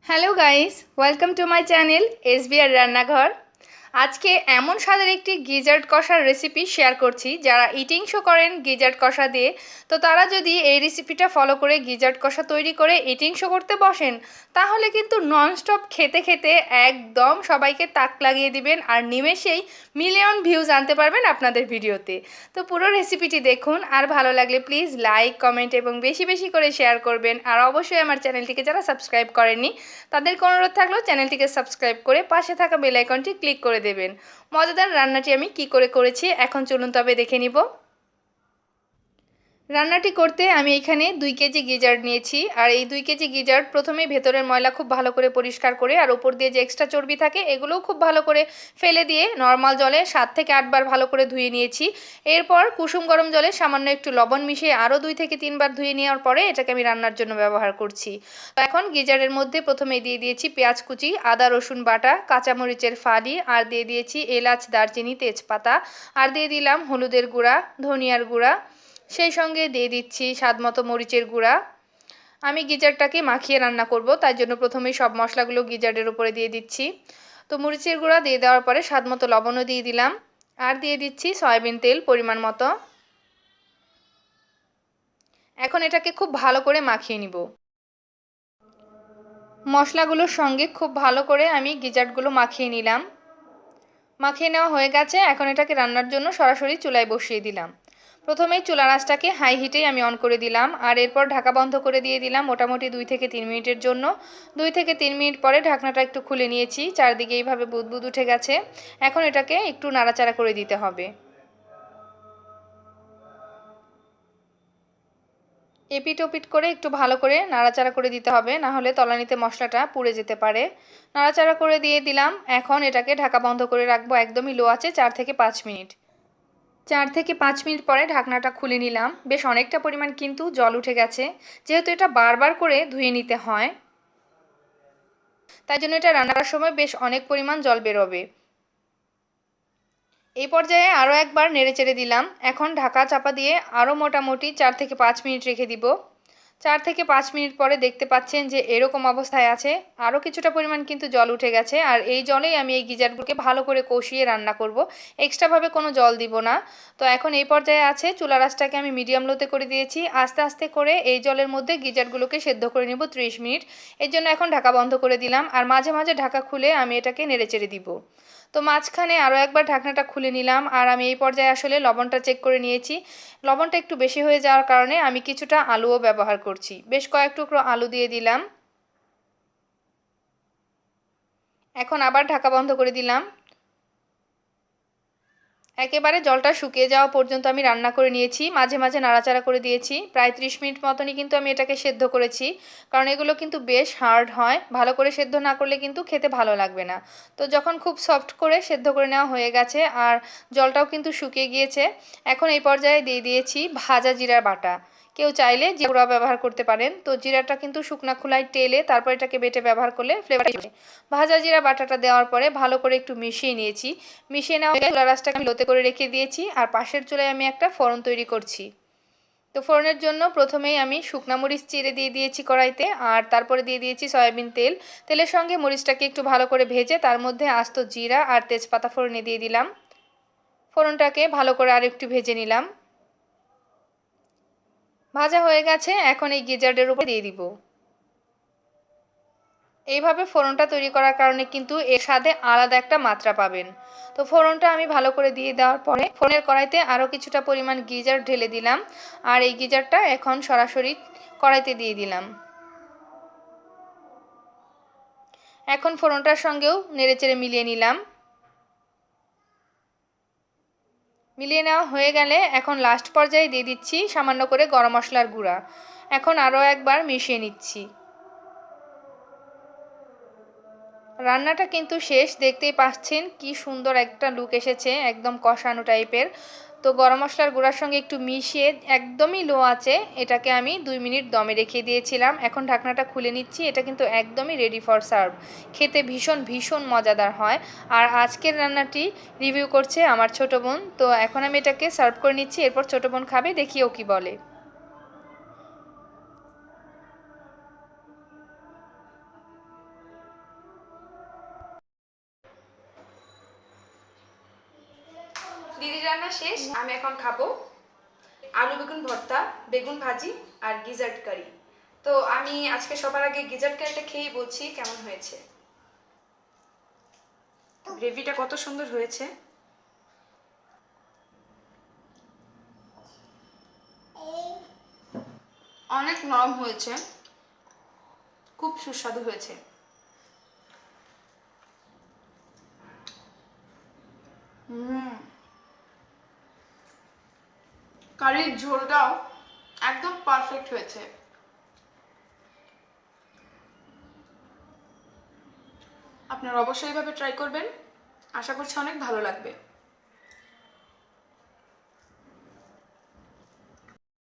Hello guys, welcome to my channel SBR রান্নাঘর। আজকে এমন স্বাদের একটি গিজার্ড কষার রেসিপি শেয়ার করছি। যারা ইটিং শো করেন গিজার্ড কষা দিয়ে, তো তারা যদি এই রেসিপিটা ফলো করে গিজার্ড কষা তৈরি করে ইটিং শো করতে বসেন, তাহলে কিন্তু ননস্টপ খেতে খেতে একদম সবাইকে তাক লাগিয়ে দিবেন আর নিমেষেই মিলিয়ন ভিউজ আনতে পারবেন আপনাদের ভিডিওতে। তো পুরো রেসিপিটি দেখুন, আর ভালো লাগলে প্লিজ লাইক, কমেন্ট এবং বেশি বেশি করে শেয়ার করবেন। আর অবশ্যই আমার চ্যানেলটিকে যারা সাবস্ক্রাইব করেননি তাদেরকে অনুরোধ থাকলো চ্যানেলটিকে সাবস্ক্রাইব করে পাশে থাকা বেল আইকনটি ক্লিক করে দেবেন। মজাদার রান্নাটি আমি কি করে করেছি এখন চলুন তবে দেখে নিব। রান্নাটি করতে আমি এখানে 2 কেজি গিজার্ড নিয়েছি। আর এই 2 কেজি গিজার্ড প্রথমেই ভেতরের ময়লা খুব ভালো করে পরিষ্কার করে আর উপর দিয়ে যে এক্সট্রা চর্বি থাকে এগুলোও খুব ভালো করে ফেলে দিয়ে নর্মাল জলে 7 থেকে 8 বার ভালো করে ধুয়ে নিয়েছি। এরপর কুসুম গরম জলে সামান্য একটু লবণ মিশিয়ে আরও 2 থেকে 3 বার ধুয়ে নেওয়ার পরে এটাকে আমি রান্নার জন্য ব্যবহার করছি। তো এখন গিজার্ডের মধ্যে প্রথমে দিয়ে দিয়েছি পেঁয়াজ কুচি, আদা রসুন বাটা, কাঁচামরিচের ফালি, আর দিয়ে দিয়েছি এলাচ, দারচিনি, তেজপাতা, আর দিয়ে দিলাম হলুদের গুঁড়া, ধনিয়ার গুঁড়া, সেই সঙ্গে দিয়ে দিচ্ছি স্বাদমতো মরিচের গুঁড়া। আমি গিজারটাকে মাখিয়ে রান্না করব, তাই জন্য প্রথমেই সব মশলাগুলো গিজারের উপরে দিয়ে দিচ্ছি। তো মরিচের গুঁড়া দিয়ে দেওয়ার পরে স্বাদমতো লবণও দিয়ে দিলাম, আর দিয়ে দিচ্ছি সয়াবিন তেল পরিমাণ মতো। এখন এটাকে খুব ভালো করে মাখিয়ে নিব। মশলাগুলোর সঙ্গে খুব ভালো করে আমি গিজার্ডগুলো মাখিয়ে নিলাম। মাখিয়ে নেওয়া হয়ে গেছে। এখন এটাকে রান্নার জন্য সরাসরি চুলায় বসিয়ে দিলাম। প্রথমেই চুলার আঁচটাকে হাই হিটেই আমি অন করে দিলাম, আর এরপর ঢাকা বন্ধ করে দিয়ে দিলাম মোটামুটি 2 থেকে 3 মিনিটের জন্য। 2 থেকে 3 মিনিট পরে ঢাকনাটা একটু খুলে নিয়েছি। চারদিকে এইভাবে বুদবুদ উঠে গেছে। এখন এটাকে একটু নাড়াচাড়া করে দিতে হবে। এপিট ওপিট করে একটু ভালো করে নাড়াচাড়া করে দিতে হবে, না হলে তলানিতে মশলাটা পুড়ে যেতে পারে। নাড়াচাড়া করে দিয়ে দিলাম। এখন এটাকে ঢাকা বন্ধ করে রাখবো একদমই লো আছে 4 থেকে 5 মিনিট। 4 থেকে 5 মিনিট পরে ঢাকনাটা খুলে নিলাম। বেশ অনেকটা পরিমাণ কিন্তু জল উঠে গেছে। যেহেতু এটা বারবার করে ধুয়ে নিতে হয়, তাই জন্য এটা রান্নার সময় বেশ অনেক পরিমাণ জল বেরোবে। এই পর্যায়ে আরও একবার নেড়েচেড়ে দিলাম। এখন ঢাকা চাপা দিয়ে আরও মোটামুটি 4 থেকে 5 মিনিট রেখে দিব। 4 থেকে 5 মিনিট পরে দেখতে পাচ্ছেন যে এরকম অবস্থায় আছে। আরও কিছুটা পরিমাণ কিন্তু জল উঠে গেছে। আর এই জলেই আমি এই গিজারগুলোকে ভালো করে কষিয়ে রান্না করব, এক্সট্রাভাবে কোনো জল দিব না। তো এখন এই পর্যায়ে আছে, চুলার আঁচটাকে আমি মিডিয়াম লোতে করে দিয়েছি। আস্তে আস্তে করে এই জলের মধ্যে গিজারগুলোকে সেদ্ধ করে নেব 30 মিনিট। এর জন্য এখন ঢাকা বন্ধ করে দিলাম, আর মাঝে মাঝে ঢাকা খুলে আমি এটাকে নেড়েচেড়ে দিব। তো মাঝখানে আরও একবার ঢাকনাটা খুলে নিলাম, আর আমি এই পর্যায়ে আসলে লবণটা চেক করে নিয়েছি। লবণটা একটু বেশি হয়ে যাওয়ার কারণে আমি কিছুটা আলুও ব্যবহার করছি। বেশ কয়েক টুকরো আলু দিয়ে দিলাম। এখন আবার ঢাকা বন্ধ করে দিলাম। একেবারে জলটা শুকিয়ে যাওয়া পর্যন্ত আমি রান্না করে নিয়েছি, মাঝে মাঝে নাড়াচাড়া করে দিয়েছি। প্রায় 30 মিনিট মতনই কিন্তু আমি এটাকে সেদ্ধ করেছি, কারণ এগুলো কিন্তু বেশ হার্ড হয়। ভালো করে সেদ্ধ না করলে কিন্তু খেতে ভালো লাগবে না। তো যখন খুব সফট করে সেদ্ধ করে নেওয়া হয়ে গেছে আর জলটাও কিন্তু শুকিয়ে গিয়েছে, এখন এই পর্যায়ে দিয়ে দিয়েছি ভাজা জিরার বাটা। কেউ চাইলে জিরা ব্যবহার করতে পারেন। তো জিরাটা কিন্তু শুকনা খোলায় টেলে তারপর এটাকে বেটে ব্যবহার করলে ফ্লেভারটা আসে। ভাজা জিরা বাটাটা দেওয়ার পরে ভালো করে একটু মিশিয়ে নিয়েছি। মিশিয়ে নেওয়া হয়ে চুলার আঁচটাকে আমি লোতে করে রেখে দিয়েছি, আর পাশের চুলায় আমি একটা ফোড়ন তৈরি করছি। তো ফোড়নের জন্য প্রথমেই আমি শুকনা মরিচ চিড়ে দিয়ে দিয়েছি কড়াইতে, আর তারপরে দিয়ে দিয়েছি সয়াবিন তেল। তেলের সঙ্গে মরিচটাকে একটু ভালো করে ভেজে তার মধ্যে আস্ত জিরা আর তেজপাতা ফোড়নে দিয়ে দিলাম। ফোড়নটাকে ভালো করে আর একটু ভেজে নিলাম। ভাজা হয়ে গেছে। এখন এই গিজার্ডের উপর দিয়ে দিব। এইভাবে ফোড়নটা তৈরি করার কারণে কিন্তু এর স্বাদে আলাদা একটা মাত্রা পাবেন। তো ফোড়নটা আমি ভালো করে দিয়ে দেওয়ার পরে ফোড়নের কড়াইতে আরও কিছুটা পরিমাণ গিজার ঢেলে দিলাম, আর এই গিজারটা এখন সরাসরি কড়াইতে দিয়ে দিলাম। এখন ফোড়নটার সঙ্গেও নেড়েচেড়ে মিলিয়ে নিলাম। মিলিয়ে নেওয়া হয়ে গেলে এখন লাস্ট পর্যায়ে দিয়ে দিচ্ছি সামান্য করে গরম মশলার গুঁড়া। এখন আরও একবার মিশিয়ে নিচ্ছি। রান্নাটা কিন্তু শেষ, দেখতেই পাচ্ছেন কি সুন্দর একটা লুক এসেছে, একদম কষানো টাইপের। তো গরম মশলার গুঁড়ার সঙ্গে একটু মিশিয়ে একদমই লো আছে এটাকে আমি 2 মিনিট দমে রেখে দিয়েছিলাম। এখন ঢাকনাটা খুলে নিচ্ছি। এটা কিন্তু একদমই রেডি ফর সার্ভ। খেতে ভীষণ ভীষণ মজাদার হয়। আর আজকের রান্নাটি রিভিউ করছে আমার ছোটো বোন। তো এখন আমি এটাকে সার্ভ করে নিচ্ছি, এরপর ছোটো বোন খাবে, দেখি ও কী বলে। রান্না শেষ, আমি এখন খাবো আলু বেগুন ভর্তা, বেগুন ভাজি আর গিজার্ড কারি। তো আমি আজকে সবার আগে গিজার্ড কারিটা খেয়েই বলছি কেমন হয়েছে। গ্রেভিটা কত সুন্দর হয়েছে। অনেক নরম হয়েছে, খুব সুস্বাদু হয়েছে। কারির ঝোলটাও একদম পারফেক্ট হয়েছে। আপনারা অবশ্যই এভাবে ট্রাই করবেন, আশা করছি অনেক ভালো লাগবে।